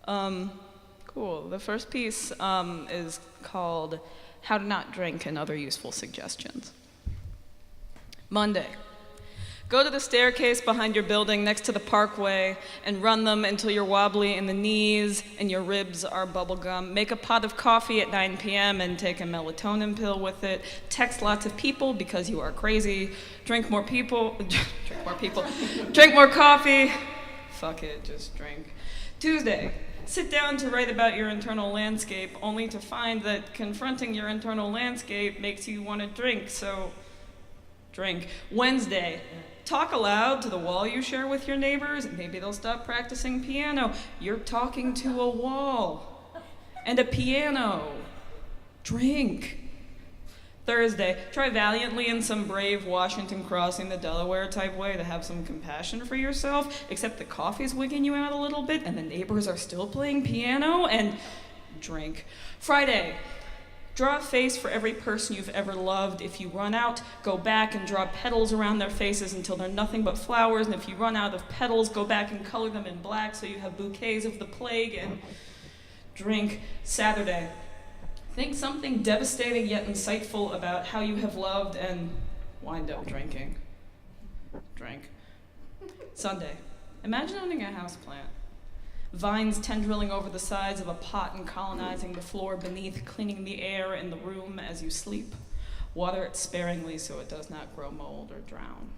Cool. The first piece is called How to Not Drink and Other Useful Suggestions. Monday. Go to the staircase behind your building next to the parkway and run them until you're wobbly in the knees and your ribs are bubblegum. Make a pot of coffee at 9 p.m. and take a melatonin pill with it. Text lots of people because you are crazy. Drink more coffee. Fuck it, just drink. Tuesday. Sit down to write about your internal landscape, only to find that confronting your internal landscape makes you want to drink, so drink. Wednesday. Talk aloud to the wall you share with your neighbors, and maybe they'll stop practicing piano. You're talking to a wall and a piano. Drink. Thursday, try valiantly in some brave Washington crossing the Delaware type way to have some compassion for yourself, except the coffee's wigging you out a little bit and the neighbors are still playing piano, and drink. Friday, draw a face for every person you've ever loved. If you run out, go back and draw petals around their faces until they're nothing but flowers, and if you run out of petals, go back and color them in black so you have bouquets of the plague, and drink. Saturday, think something devastating yet insightful about how you have loved and wind up drinking. Drink. Sunday, imagine owning a houseplant. Vines tendriling over the sides of a pot and colonizing the floor beneath, cleaning the air in the room as you sleep. Water it sparingly so it does not grow mold or drown.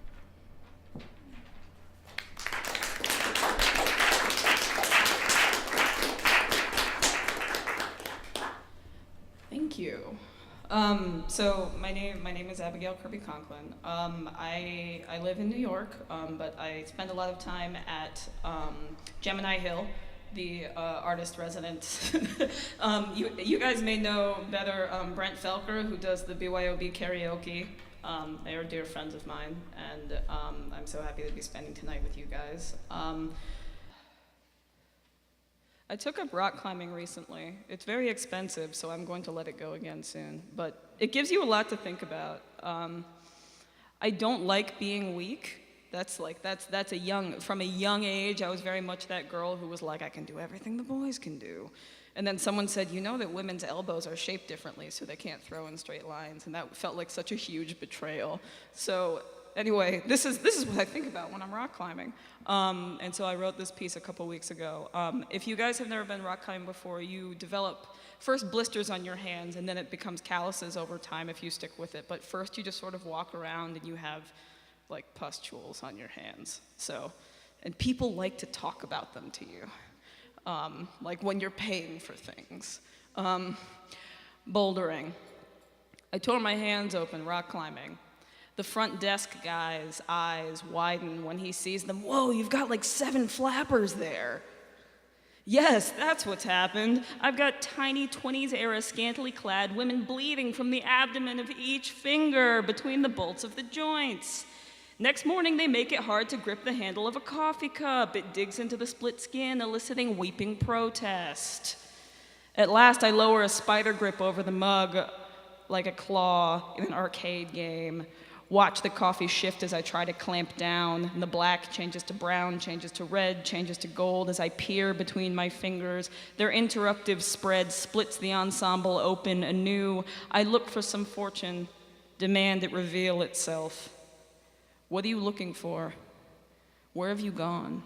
Thank you. So my name is Abigail Kirby Conklin. I live in New York, but I spend a lot of time at Gemini Hill, the artist resident. You guys may know better Brent Felker, who does the BYOB karaoke. They are dear friends of mine, and I'm so happy to be spending tonight with you guys. I took up rock climbing recently. It's very expensive, so I'm going to let it go again soon. But it gives you a lot to think about. I don't like being weak. From a young age, I was very much that girl who was like, I can do everything the boys can do. And then someone said, you know that women's elbows are shaped differently, so they can't throw in straight lines. And that felt like such a huge betrayal. So anyway, this is what I think about when I'm rock climbing. And so I wrote this piece a couple weeks ago. If you guys have never been rock climbing before, you develop first blisters on your hands, and then it becomes calluses over time if you stick with it. But first you just sort of walk around and you have like pustules on your hands. So, and people like to talk about them to you, like when you're paying for things. Bouldering. I tore my hands open rock climbing. The front desk guy's eyes widen when he sees them. Whoa, you've got like 7 flappers there. Yes, that's what's happened. I've got tiny 20s-era scantily clad women bleeding from the abdomen of each finger between the bolts of the joints. Next morning, they make it hard to grip the handle of a coffee cup. It digs into the split skin, eliciting weeping protest. At last, I lower a spider grip over the mug like a claw in an arcade game. Watch the coffee shift as I try to clamp down, and the black changes to brown, changes to red, changes to gold as I peer between my fingers. Their interruptive spread splits the ensemble open anew. I look for some fortune, demand it reveal itself. What are you looking for? Where have you gone?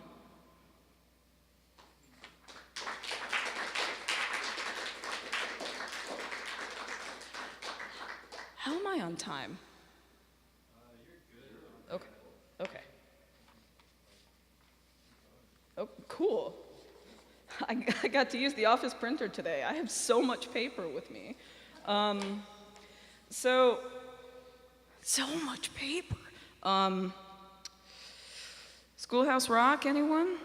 How am I on time? You're good. Okay. Oh, cool. I got to use the office printer today. I have so much paper with me. So much paper. Schoolhouse Rock, anyone?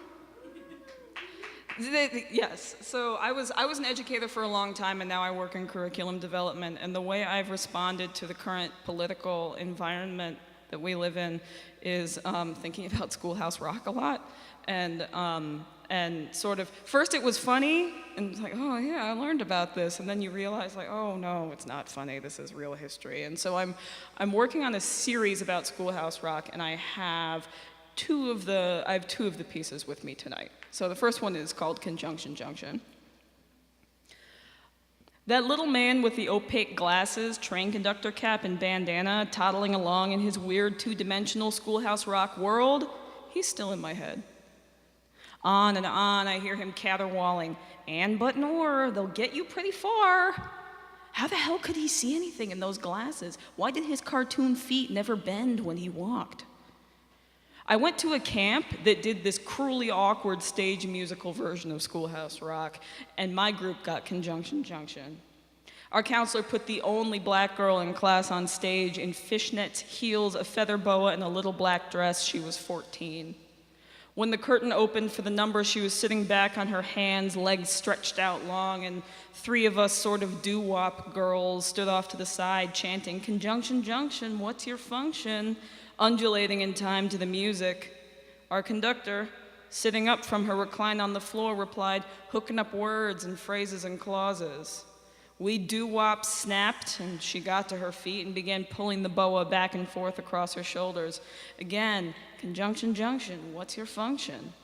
Yes, so I was an educator for a long time, and now I work in curriculum development, and the way I've responded to the current political environment that we live in is thinking about Schoolhouse Rock a lot, and sort of, first it was funny, and it's like, oh yeah, I learned about this, and then you realize like, oh no, it's not funny, this is real history. And so I'm working on a series about Schoolhouse Rock, and I have I have two of the pieces with me tonight. So the first one is called Conjunction Junction. That little man with the opaque glasses, train conductor cap, and bandana, toddling along in his weird two-dimensional Schoolhouse Rock world, he's still in my head. On and on, I hear him caterwauling, and but nor, they'll get you pretty far. How the hell could he see anything in those glasses? Why did his cartoon feet never bend when he walked? I went to a camp that did this cruelly awkward stage musical version of Schoolhouse Rock, and my group got Conjunction Junction. Our counselor put the only black girl in class on stage in fishnets, heels, a feather boa, and a little black dress. She was 14. When the curtain opened for the number, she was sitting back on her hands, legs stretched out long, and three of us sort of doo-wop girls stood off to the side chanting, "Conjunction Junction, what's your function?" undulating in time to the music. Our conductor, sitting up from her recline on the floor, replied, hooking up words and phrases and clauses. We doo-wop snapped, and she got to her feet and began pulling the boa back and forth across her shoulders. Again, "Conjunction Junction, what's your function?"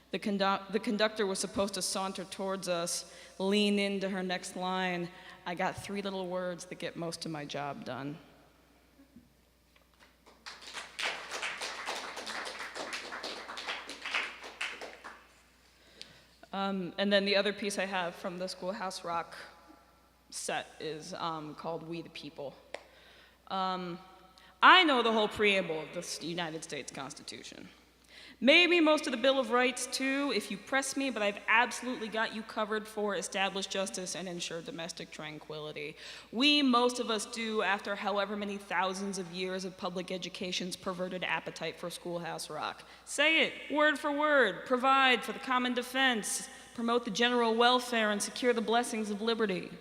The conductor was supposed to saunter towards us, lean into her next line. I got three little words that get most of my job done. And then the other piece I have from the Schoolhouse Rock set is called We the People. I know the whole preamble of the United States Constitution. Maybe most of the Bill of Rights too, if you press me, but I've absolutely got you covered for established justice and ensure domestic tranquility. Most of us do, after however many thousands of years of public education's perverted appetite for Schoolhouse Rock. Say it, word for word, provide for the common defense, promote the general welfare, and secure the blessings of liberty.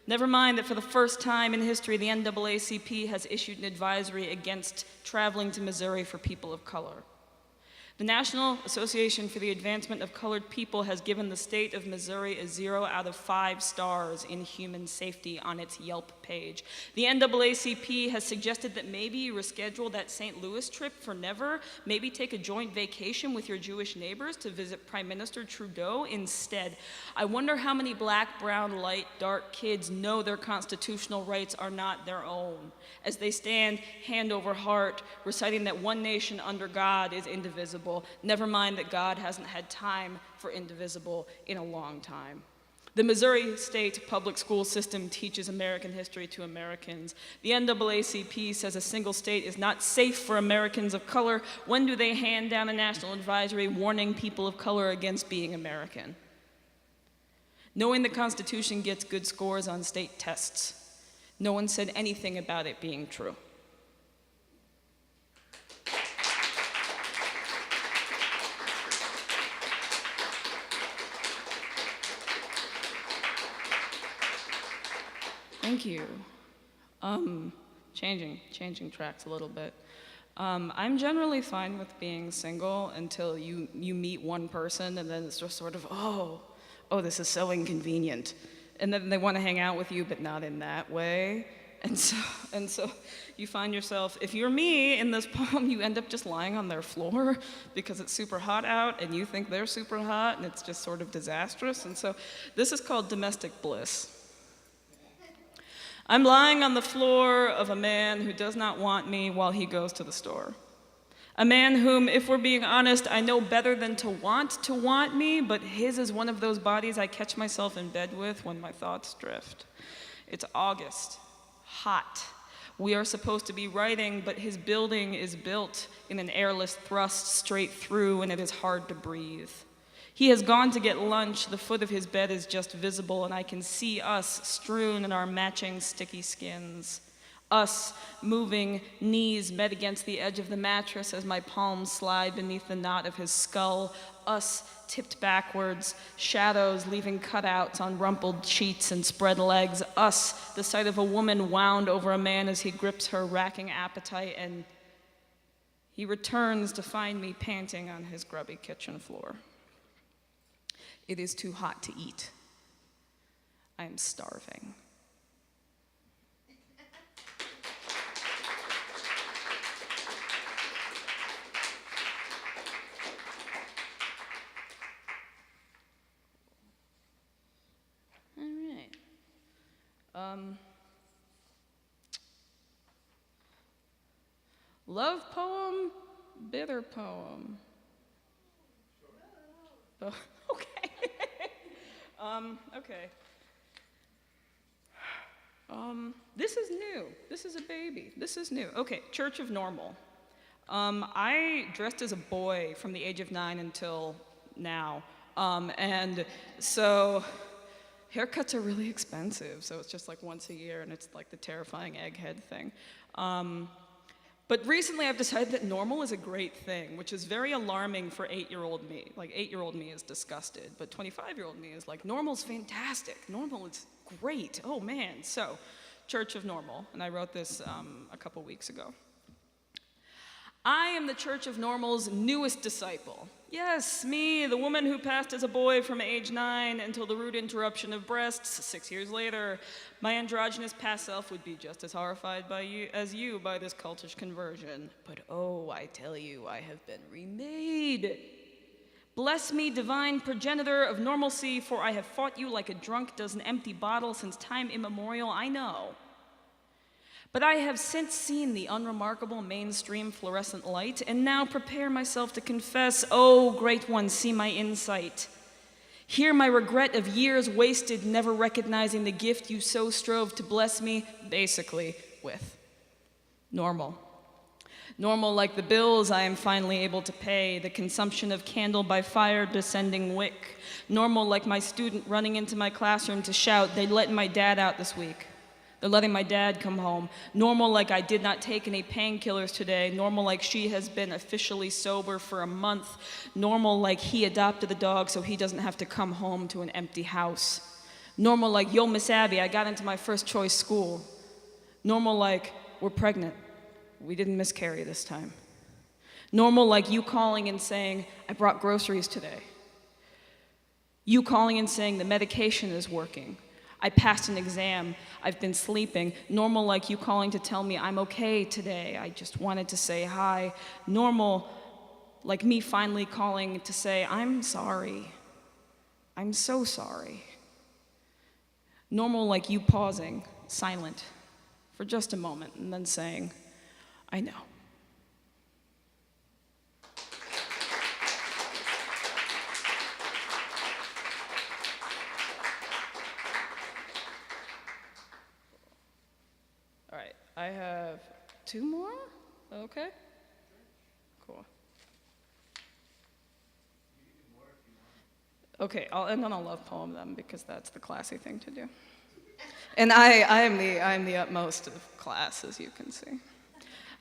Never mind that for the first time in history, the NAACP has issued an advisory against traveling to Missouri for people of color. The National Association for the Advancement of Colored People has given the state of Missouri a 0 out of 5 stars in human safety on its Yelp page. The NAACP has suggested that maybe you reschedule that St. Louis trip for never, maybe take a joint vacation with your Jewish neighbors to visit Prime Minister Trudeau instead. I wonder how many black, brown, light, dark kids know their constitutional rights are not their own, as they stand hand over heart, reciting that one nation under God is indivisible. Never mind that God hasn't had time for indivisible in a long time. The Missouri State public school system teaches American history to Americans. The NAACP says a single state is not safe for Americans of color. When do they hand down a national advisory warning people of color against being American? Knowing the Constitution gets good scores on state tests. No one said anything about it being true. Thank you. Changing tracks a little bit. I'm generally fine with being single until you meet one person, and then it's just sort of, oh, this is so inconvenient. And then they want to hang out with you, but not in that way. And so you find yourself, if you're me in this poem, you end up just lying on their floor because it's super hot out, and you think they're super hot, and it's just sort of disastrous. And so this is called domestic bliss. I'm lying on the floor of a man who does not want me while he goes to the store. A man whom, if we're being honest, I know better than to want me, but his is one of those bodies I catch myself in bed with when my thoughts drift. It's August, hot. We are supposed to be writing, but his building is built in an airless thrust straight through, and it is hard to breathe. He has gone to get lunch. The foot of his bed is just visible, and I can see us strewn in our matching sticky skins. Us moving, knees met against the edge of the mattress as my palms slide beneath the knot of his skull. Us tipped backwards, shadows leaving cutouts on rumpled sheets and spread legs. Us, the sight of a woman wound over a man as he grips her racking appetite, and he returns to find me panting on his grubby kitchen floor. It is too hot to eat. I am starving. Love poem, bitter poem. Oh, okay. Okay. This is new. This is a baby. This is new. Okay, Church of Normal. I dressed as a boy from the age of 9 until now. And so haircuts are really expensive, so it's just like once a year, and it's like the terrifying egghead thing. But recently I've decided that normal is a great thing, which is very alarming for 8-year-old me. Like 8-year-old me is disgusted, but 25-year-old me is like, normal's fantastic. Normal is great. Oh man. So, Church of Normal, and I wrote this a couple weeks ago. I am the Church of Normal's newest disciple. Yes, me, the woman who passed as a boy from age 9 until the rude interruption of breasts 6 years later. My androgynous past self would be just as horrified as you by this cultish conversion. But oh, I tell you, I have been remade. Bless me, divine progenitor of normalcy, for I have fought you like a drunk does an empty bottle since time immemorial, I know. But I have since seen the unremarkable mainstream fluorescent light, and now prepare myself to confess, oh, great one, see my insight. Hear my regret of years wasted, never recognizing the gift you so strove to bless me, basically, with. Normal. Normal like the bills I am finally able to pay, the consumption of candle by fire descending wick. Normal like my student running into my classroom to shout, they let my dad out this week. They're letting my dad come home. Normal like I did not take any painkillers today. Normal like she has been officially sober for a month. Normal like he adopted the dog so he doesn't have to come home to an empty house. Normal like, yo, Miss Abby, I got into my first choice school. Normal like, we're pregnant. We didn't miscarry this time. Normal like you calling and saying, I brought groceries today. You calling and saying the medication is working. I passed an exam. I've been sleeping. Normal like you calling to tell me I'm okay today. I just wanted to say hi. Normal like me finally calling to say I'm sorry. I'm so sorry. Normal like you pausing, silent, for just a moment, and then saying, I know. All right, I have 2 more. Okay. Cool. Okay, I'll end on a love poem then, because that's the classy thing to do. And I am the utmost of class, as you can see.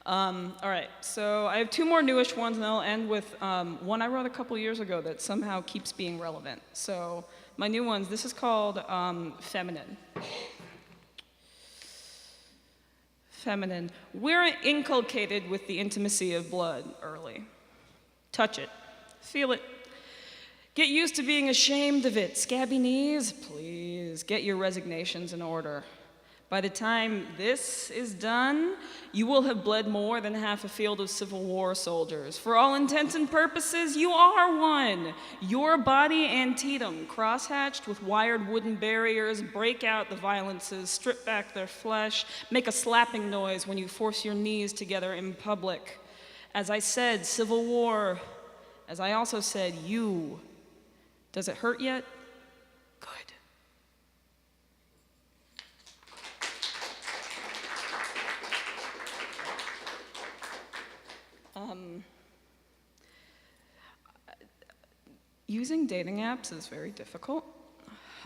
All right, so I have 2 more newish ones, and I'll end with one I wrote a couple years ago that somehow keeps being relevant. So my new ones, this is called Feminine. Feminine. We're inculcated with the intimacy of blood early. Touch it. Feel it. Get used to being ashamed of it. Scabby knees, please. Get your resignations in order. By the time this is done, you will have bled more than half a field of Civil War soldiers. For all intents and purposes, you are one. Your body anteatum, crosshatched with wired wooden barriers, break out the violences, strip back their flesh, make a slapping noise when you force your knees together in public. As I said, Civil War. As I also said, you. Does it hurt yet? Good. Using dating apps is very difficult.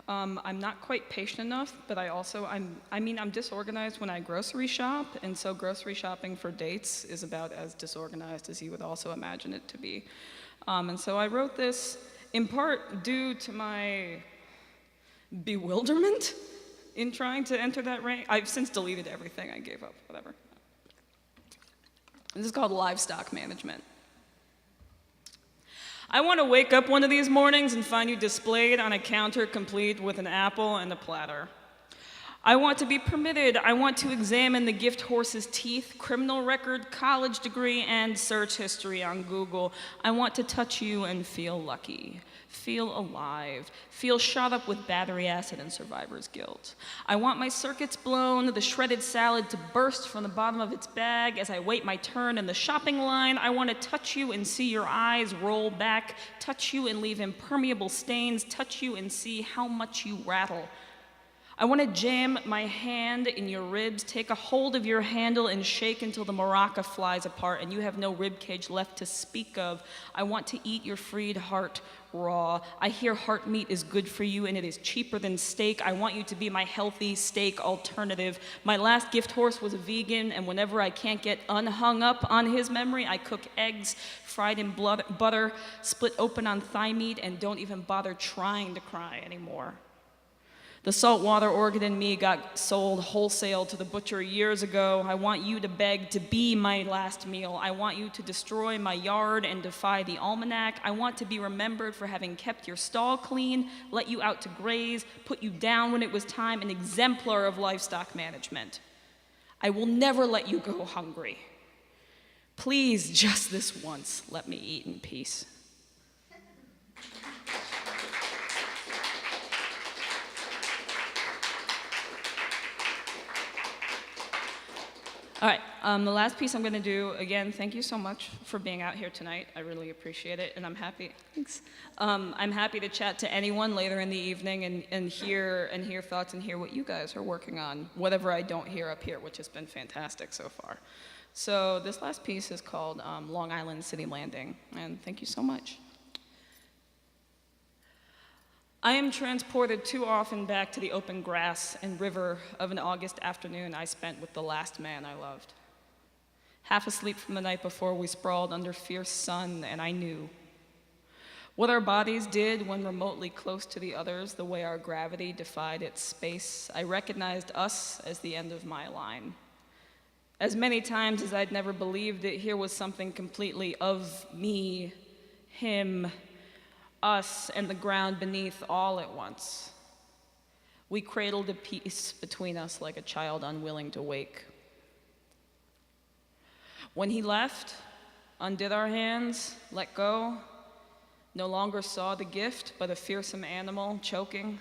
I'm not quite patient enough, but I'm disorganized when I grocery shop, and so grocery shopping for dates is about as disorganized as you would also imagine it to be. And so I wrote this in part due to my bewilderment in trying to enter that rank. I've since deleted everything. I gave up, whatever. This is called Livestock Management. I want to wake up one of these mornings and find you displayed on a counter complete with an apple and a platter. I want to be permitted. I want to examine the gift horse's teeth, criminal record, college degree, and search history on Google. I want to touch you and feel lucky, feel alive, feel shot up with battery acid and survivor's guilt. I want my circuits blown, the shredded salad to burst from the bottom of its bag as I wait my turn in the shopping line. I want to touch you and see your eyes roll back, touch you and leave impermeable stains, touch you and see how much you rattle. I want to jam my hand in your ribs, take a hold of your handle and shake until the maraca flies apart and you have no rib cage left to speak of. I want to eat your freed heart raw. I hear heart meat is good for you and it is cheaper than steak. I want you to be my healthy steak alternative. My last gift horse was a vegan, and whenever I can't get unhung up on his memory, I cook eggs fried in butter, split open on thigh meat, and don't even bother trying to cry anymore. The saltwater organ in me got sold wholesale to the butcher years ago. I want you to beg to be my last meal. I want you to destroy my yard and defy the almanac. I want to be remembered for having kept your stall clean, let you out to graze, put you down when it was time, an exemplar of livestock management. I will never let you go hungry. Please, just this once, let me eat in peace. All right, the last piece I'm going to do, again, thank you so much for being out here tonight. I really appreciate it, and I'm happy. Thanks. I'm happy to chat to anyone later in the evening and hear thoughts and hear what you guys are working on, whatever I don't hear up here, which has been fantastic so far. So this last piece is called Long Island City Landing, and thank you so much. I am transported too often back to the open grass and river of an August afternoon I spent with the last man I loved. Half asleep from the night before, we sprawled under fierce sun, and I knew what our bodies did when remotely close to the others, the way our gravity defied its space. I recognized us as the end of my line. As many times as I'd never believed it, here was something completely of me, him, us, and the ground beneath all at once. We cradled a peace between us like a child unwilling to wake. When he left, undid our hands, let go, no longer saw the gift, but a fearsome animal choking,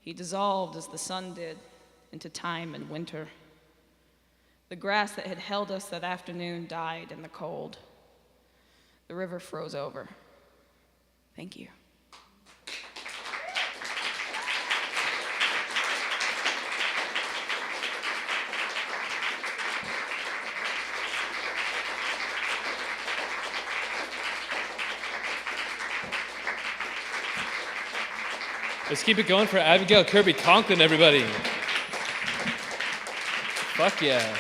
he dissolved as the sun did into time and winter. The grass that had held us that afternoon died in the cold. The river froze over. Thank you. Let's keep it going for Abigail Kirby Conklin, everybody. Fuck yeah.